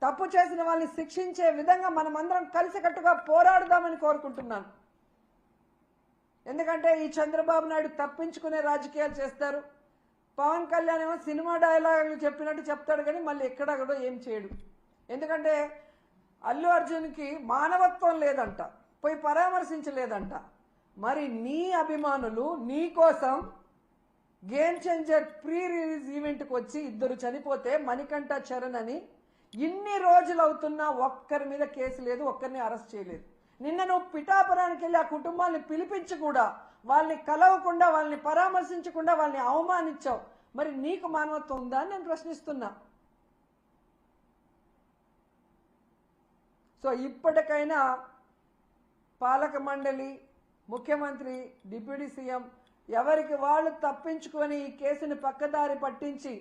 తప్పు చేసిన వాళ్ళని శిక్షించే విధంగా మనమందరం కలిసికట్టుగా పోరాడదామని కోరుకుంటున్నాను. ఎందుకంటే ఈ చంద్రబాబు నాయుడు తప్పించుకునే రాజకీయాలు చేస్తారు. పవన్ కళ్యాణ్ ఏమో సినిమా డైలాగులు చెప్పినట్టు చెప్తాడు కానీ మళ్ళీ ఎక్కడ కూడా ఏం చేయడు. ఎందుకంటే అల్లు అర్జున్కి మానవత్వం లేదంట, పోయి పరామర్శించలేదంట. మరి నీ అభిమానులు నీ కోసం గేమ్ చేంజర్ ప్రీ రిలీజ్ ఈవెంట్కి వచ్చి ఇద్దరు చనిపోతే మణికంఠ చరణ్ అని ఇన్ని రోజులు అవుతున్నా ఒక్కరి మీద కేసు లేదు, ఒక్కరిని అరెస్ట్ చేయలేదు. నిన్న నువ్వు పిఠాపురానికి వెళ్ళి ఆ కుటుంబాన్ని పిలిపించి కూడా వాళ్ళని కలవకుండా, వాళ్ళని పరామర్శించకుండా వాళ్ళని అవమానించావు. మరి నీకు మానవత్వం ఉందా అని నేను ప్రశ్నిస్తున్నా. సో ఇప్పటికైనా పాలక మండలి, ముఖ్యమంత్రి, డిప్యూటీ సీఎం ఎవరికి వాళ్ళు తప్పించుకొని ఈ కేసుని పక్కదారి పట్టించి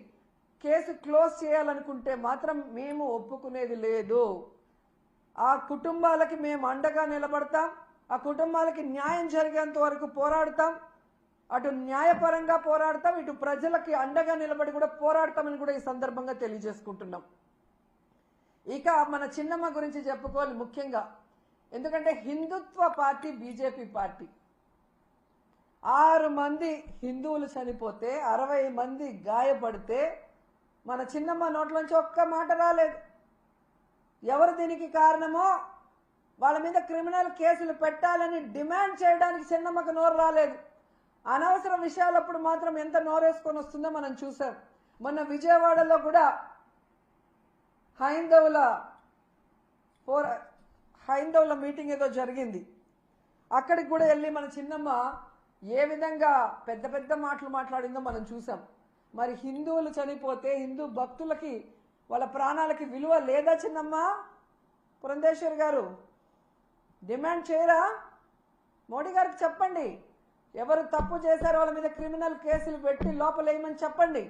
కేసు క్లోజ్ చేయాలనుకుంటే మాత్రం మేము ఒప్పుకునేది లేదు. ఆ కుటుంబాలకి మేము అండగా నిలబడతాం. ఆ కుటుంబాలకి న్యాయం జరిగేంత వరకు పోరాడతాం. అటు న్యాయపరంగా పోరాడతాం, ఇటు ప్రజలకి అండగా నిలబడి కూడా పోరాడతామని కూడా ఈ సందర్భంగా తెలియజేసుకుంటున్నాం. ఇక మన చిన్నమ్మ గురించి చెప్పుకోవాలి ముఖ్యంగా. ఎందుకంటే హిందుత్వ పార్టీ బీజేపీ పార్టీ 6 మంది హిందువులు చనిపోతే 60 మంది గాయపడితే మన చిన్నమ్మ నోట్లోంచి ఒక్క మాట రాలేదు. ఎవరు దీనికి కారణమో వాళ్ళ మీద క్రిమినల్ కేసులు పెట్టాలని డిమాండ్ చేయడానికి చిన్నమ్మకు నోరు రాలేదు. అనవసర విషయాలప్పుడు మాత్రం ఎంత నోరేసుకొని వస్తుందో మనం చూసాం. మొన్న విజయవాడలో కూడా హైందవుల మీటింగ్ ఏదో జరిగింది. అక్కడికి కూడా వెళ్ళి మన చిన్నమ్మ ఏ విధంగా పెద్ద పెద్ద మాటలు మాట్లాడిందో మనం చూసాం. మరి హిందువులు చనిపోతే హిందూ భక్తులకి వాళ్ళ ప్రాణాలకి విలువ లేదా చిన్నమ్మ? పురంధేశ్వరి గారు డిమాండ్ చేయరా? మోడీ గారికి చెప్పండి, ఎవరు తప్పు చేశారో వాళ్ళ మీద క్రిమినల్ కేసులు పెట్టి లోపలేయమని చెప్పండి.